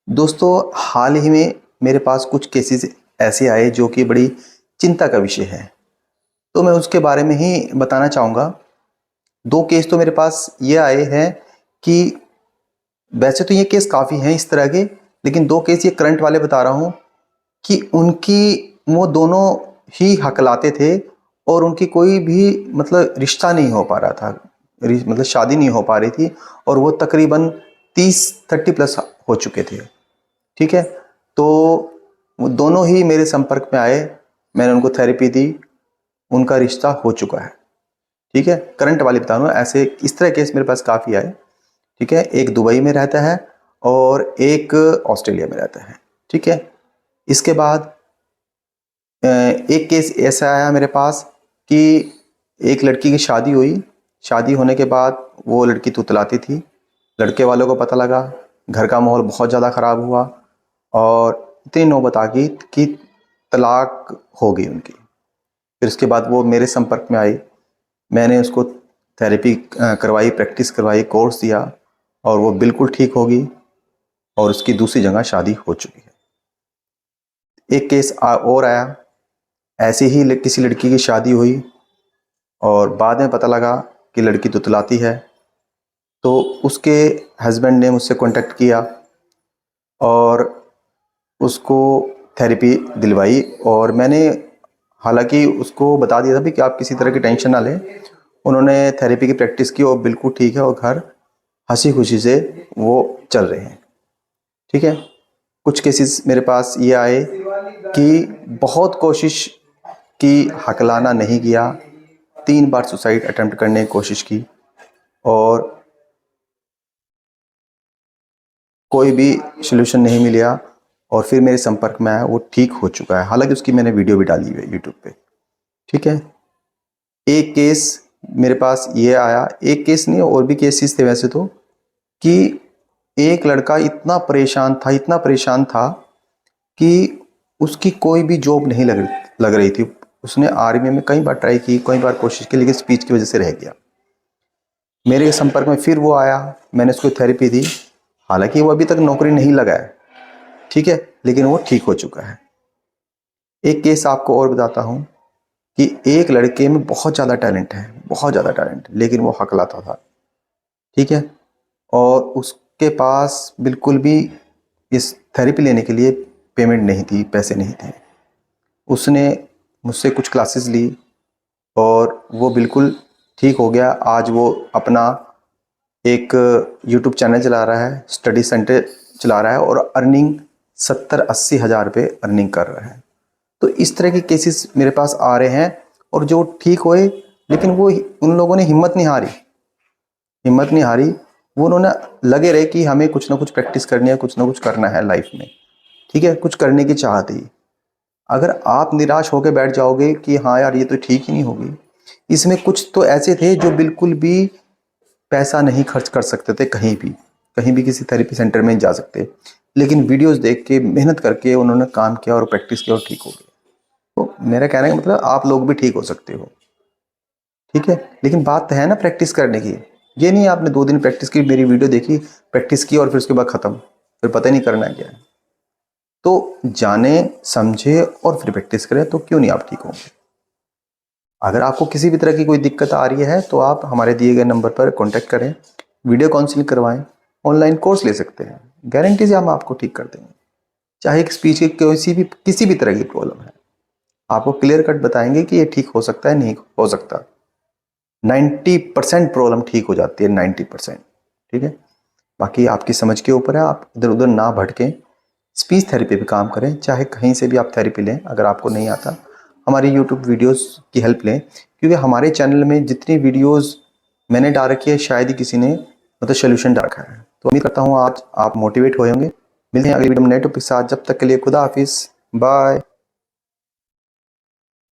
दोस्तों, हाल ही में मेरे पास कुछ केसेस ऐसे आए जो कि बड़ी चिंता का विषय है। तो मैं उसके बारे में ही बताना चाहूँगा। 2 केस तो मेरे पास ये आए हैं कि वैसे तो ये केस काफ़ी हैं इस तरह के, लेकिन 2 केस ये करंट वाले बता रहा हूँ कि वो दोनों ही हकलाते थे और उनकी कोई भी मतलब रिश्ता नहीं हो पा रहा था। मतलब शादी नहीं हो पा रही थी और वो तकरीबन 30-30 प्लस हो चुके थे। ठीक है, तो वो दोनों ही मेरे संपर्क में आए, मैंने उनको थेरेपी दी, उनका रिश्ता हो चुका है। ठीक है, करंट वाली बता रहा हूँ, ऐसे इस तरह केस मेरे पास काफ़ी आए। ठीक है, एक दुबई में रहता है और एक ऑस्ट्रेलिया में रहता है। ठीक है, इसके बाद एक केस ऐसा आया मेरे पास कि एक लड़की की शादी हुई। शादी होने के बाद वो लड़की तुतलाती थी, लड़के वालों को पता लगा, घर का माहौल बहुत ज़्यादा ख़राब हुआ और इतनी नौबत आ गई कि तलाक हो गई उनकी। फिर उसके बाद वो मेरे संपर्क में आई, मैंने उसको थेरेपी करवाई, प्रैक्टिस करवाई, कोर्स दिया और वो बिल्कुल ठीक हो गई और उसकी दूसरी जगह शादी हो चुकी है। एक केस और आया, ऐसे ही किसी लड़की की शादी हुई और बाद में पता लगा कि लड़की तुतलाती है। तो उसके हस्बैंड ने मुझसे कांटेक्ट किया और उसको थेरेपी दिलवाई और मैंने हालांकि उसको बता दिया था भी कि आप किसी तरह की टेंशन ना लें। उन्होंने थेरेपी की प्रैक्टिस की और बिल्कुल ठीक है और घर हंसी खुशी से वो चल रहे हैं। ठीक है, कुछ केसेस मेरे पास ये आए कि बहुत कोशिश की, हकलाना नहीं किया, 3 बार सुसाइड अटेम्प्ट करने की कोशिश की और कोई भी सॉल्यूशन नहीं मिला और फिर मेरे संपर्क में आया, वो ठीक हो चुका है। हालांकि उसकी मैंने वीडियो भी डाली हुई है यूट्यूब पे। ठीक है, एक केस मेरे पास ये आया, एक केस नहीं और भी केसेस थे वैसे तो, कि एक लड़का इतना परेशान था कि उसकी कोई भी जॉब नहीं लग रही थी। उसने आर्मी में कई बार ट्राई की, कई बार कोशिश की, लेकिन स्पीच की वजह से रह गया। मेरे संपर्क में फिर वो आया, मैंने उसको थेरेपी दी। हालांकि वो अभी तक नौकरी नहीं लगा है, ठीक है, लेकिन वो ठीक हो चुका है। एक केस आपको और बताता हूँ कि एक लड़के में बहुत ज़्यादा टैलेंट है, बहुत ज़्यादा टैलेंट, लेकिन वो हकलाता था। ठीक है, और उसके पास बिल्कुल भी इस थेरेपी लेने के लिए पेमेंट नहीं थी, पैसे नहीं थे। उसने मुझसे कुछ क्लासेस ली और वो बिल्कुल ठीक हो गया। आज वो अपना एक यूट्यूब चैनल चला रहा है, स्टडी सेंटर चला रहा है और अर्निंग 70-80 हज़ार रुपये अर्निंग कर रहा है। तो इस तरह के केसेस मेरे पास आ रहे हैं और जो ठीक हुए, लेकिन वो उन लोगों ने हिम्मत नहीं हारी। वो उन्होंने लगे रहे कि हमें कुछ ना कुछ प्रैक्टिस करनी है, कुछ ना कुछ करना है लाइफ में। ठीक है, कुछ करने की चाह थी। अगर आप निराश होकर बैठ जाओगे कि हाँ यार ये तो ठीक ही नहीं होगी, इसमें कुछ तो ऐसे थे जो बिल्कुल भी पैसा नहीं खर्च कर सकते थे, कहीं भी किसी थेरेपी सेंटर में जा सकते, लेकिन वीडियोस देख के मेहनत करके उन्होंने काम किया और प्रैक्टिस किया और ठीक हो गए। तो मेरा कहने का मतलब आप लोग भी ठीक हो सकते हो। ठीक है, लेकिन बात है ना प्रैक्टिस करने की। ये नहीं आपने 2 दिन प्रैक्टिस की, मेरी वीडियो देखी, प्रैक्टिस की और फिर उसके बाद खत्म, फिर पता ही नहीं करना क्या है। तो जाने समझे और फिर प्रैक्टिस करें तो क्यों नहीं आप ठीक होंगे। अगर आपको किसी भी तरह की कोई दिक्कत आ रही है तो आप हमारे दिए गए नंबर पर कॉन्टैक्ट करें, वीडियो काउंसलिंग करवाएं, ऑनलाइन कोर्स ले सकते हैं, गारंटी से हम आपको ठीक कर देंगे। चाहे एक स्पीच की किसी भी तरह की प्रॉब्लम है, आपको क्लियर कट बताएंगे कि ये ठीक हो सकता है, नहीं हो सकता। 90% प्रॉब्लम ठीक हो जाती है, 90%। ठीक है, बाकी आपकी समझ के ऊपर है, आप इधर उधर ना भटकें, स्पीच थेरेपी पे काम करें। चाहे कहीं से भी आप थेरेपी लें, अगर आपको नहीं आता हमारी यूट्यूब वीडियोस की हेल्प लें, क्योंकि हमारे चैनल में जितनी वीडियोस मैंने डाल रखी है शायद ही किसी ने मतलब सोल्यूशन डाल रखा है। तो उम्मीद करता हूँ आज आप मोटिवेट होंगे। मिलते हैं अगली वीडियो में नए टॉपिक के साथ, जब तक के लिए खुदा हाफिज़, बाय।